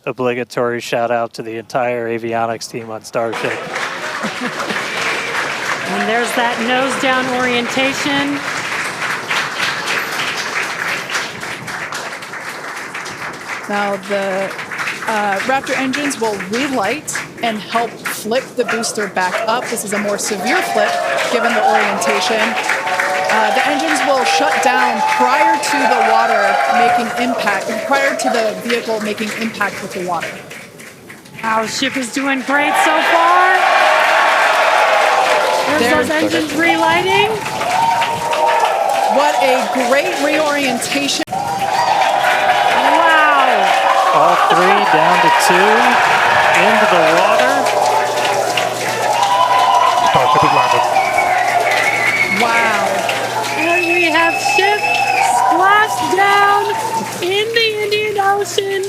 obligatory shout out to the entire avionics team on Starship. And there's that nose down orientation. Now the Raptor engines will relight and help flip the booster back up. This is a more severe flip given the orientation. The engines will shut down prior to the water making impact, prior to the vehicle making impact with the water. Our ship is doing great so far. There's those engines relighting. What a great reorientation. Wow. All three down to 2 into the water. Starship is landed. Wow. And we have ship splashed down in the Indian Ocean.